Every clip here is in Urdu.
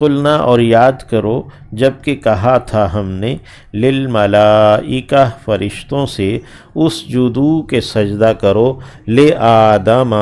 قلنا اور یاد کرو جب کہ کہا تھا ہم نے للملائکہ فرشتوں سے اسجدو کے سجدہ کرو لے آدم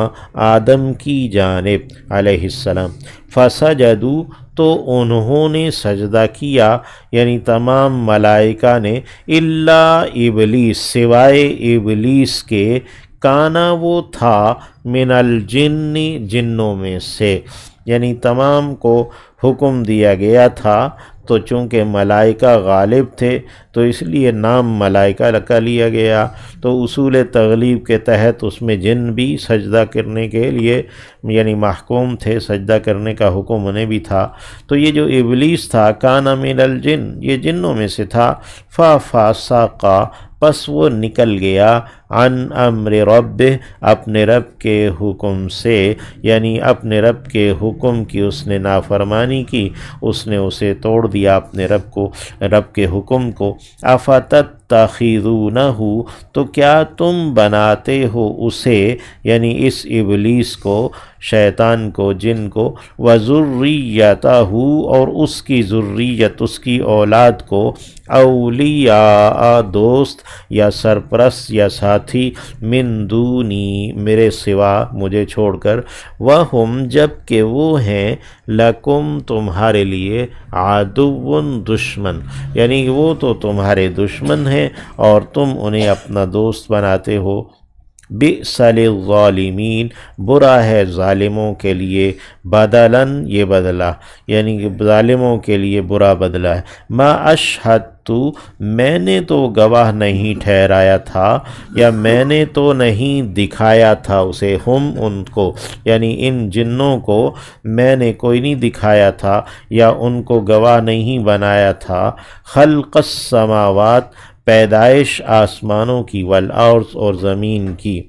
آدم کی جانب علیہ السلام فسجدو تو انہوں نے سجدہ کیا یعنی تمام ملائکہ نے الا ابلیس سوائے ابلیس کے کانا وہ تھا من الجن جنوں میں سے یعنی تمام کو حکم دیا گیا تھا تو چونکہ ملائکہ غالب تھے تو اس لیے نام ملائکہ کا لیا گیا تو اصول تغلیب کے تحت اس میں جن بھی سجدہ کرنے کے لیے یعنی محکوم تھے سجدہ کرنے کا حکم انہیں بھی تھا تو یہ جو ابلیس تھا کان من الجن یہ جنوں میں سے تھا ففسق پس وہ نکل گیا عن امر رب اپنے رب کے حکم سے یعنی اپنے رب کے حکم کی اس نے نافرمانی کی اس نے اسے توڑ دیا اپنے رب کے حکم کو افتتخذونہ تو کیا تم بناتے ہو اسے یعنی اس ابلیس کو شیطان کو جن کو وذریتہ اور اس کی ذریت اس کی اولاد کو اولیاء دوست یا سرپرست یا ساتھی من دونی میرے سوا مجھے چھوڑ کر وہم جب کہ وہ ہیں لکم تمہارے لیے عدو دشمن یعنی وہ تو تمہارے دشمن ہیں اور تم انہیں اپنا دوست بناتے ہو بئس للظالمین برا ہے ظالموں کے لیے بدلاً یہ بدلہ یعنی کہ ظالموں کے لیے برا بدلہ ہے ما اشہدت میں نے تو گواہ نہیں ٹھہرایا تھا یا میں نے تو نہیں دکھایا تھا اسے ہم ان کو یعنی ان جنوں کو میں نے کوئی نہیں دکھایا تھا یا ان کو گواہ نہیں بنایا تھا خلق السماوات پیدائش آسمانوں کی والارض اور زمین کی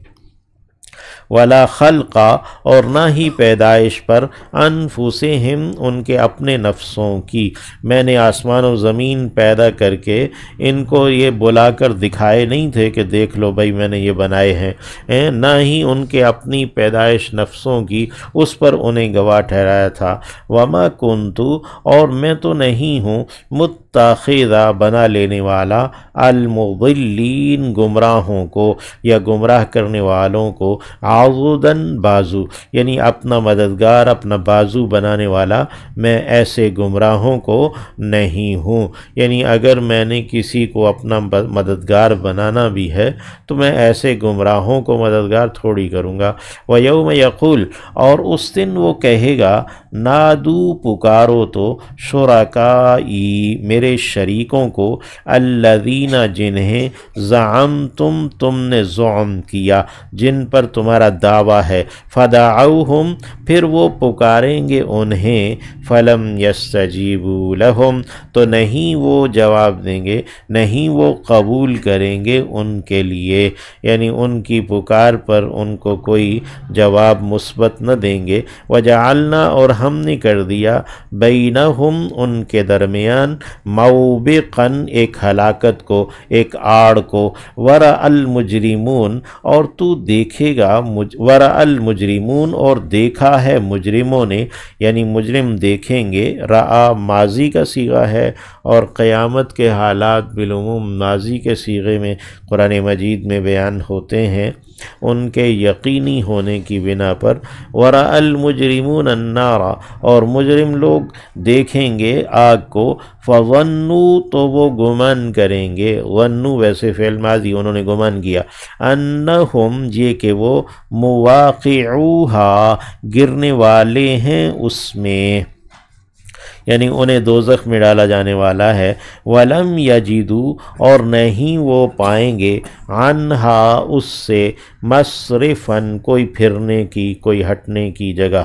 ولا خلقا اور نہ ہی پیدائش پر انفسہم ان کے اپنے نفسوں کی میں نے آسمان و زمین پیدا کر کے ان کو یہ بلا کر دکھائے نہیں تھے کہ دیکھ لو بھائی میں نے یہ بنائے ہیں نہ ہی ان کے اپنی پیدائش نفسوں کی اس پر انہیں گواہ ٹھہرایا تھا وما کنتو اور میں تو نہیں ہوں متخذہ بنا لینے والا المضلین گمراہوں کو یا گمراہ کرنے والوں کو عضداً بازو یعنی اپنا مددگار اپنا بازو بنانے والا میں ایسے گمراہوں کو نہیں ہوں یعنی اگر میں نے کسی کو اپنا مددگار بنانا بھی ہے تو میں ایسے گمراہوں کو مددگار تھوڑی کروں گا وَيَوْمَ يَقُولُ اور اس دن وہ کہے گا نادو پکارو تو شرکائی میرے شریکوں کو الذین جنہیں زعمتم تم نے زعم کیا جن پر تمہارا دعویٰ ہے فدعوہم پھر وہ پکاریں گے انہیں فلم یستجیبوا لہم تو نہیں وہ جواب دیں گے نہیں وہ قبول کریں گے ان کے لیے یعنی ان کی پکار پر ان کو کوئی جواب مثبت نہ دیں گے وجعلنا اور ہم نے کر دیا بینہم ان کے درمیان موبقاً ایک ہلاکت کو ایک آڑ کو ورأى المجرمون اور تو دیکھے گا ورأى المجرمون اور دیکھا ہے مجرموں نے یعنی مجرم دیکھیں گے رأى ماضی کا صیغہ ہے اور قیامت کے حالات بالعموم ماضی کے صیغے میں قرآن مجید میں بیان ہوتے ہیں ان کے یقینی ہونے کی بنا پر ورأى المجرمون النار اور مجرم لوگ دیکھیں گے آگ کو فظنوا تو وہ گمان کریں گے ظنوا ویسے فعل ماضی انہوں نے گمان کیا انہم یہ کہ وہ مواقعوہا گرنے والے ہیں اس میں یعنی انہیں دوزخ میں ڈالا جانے والا ہے وَلَمْ يَجِدُوا اور نہیں وہ پائیں گے عنہا اس سے مصرفاً کوئی پھرنے کی کوئی ہٹنے کی جگہ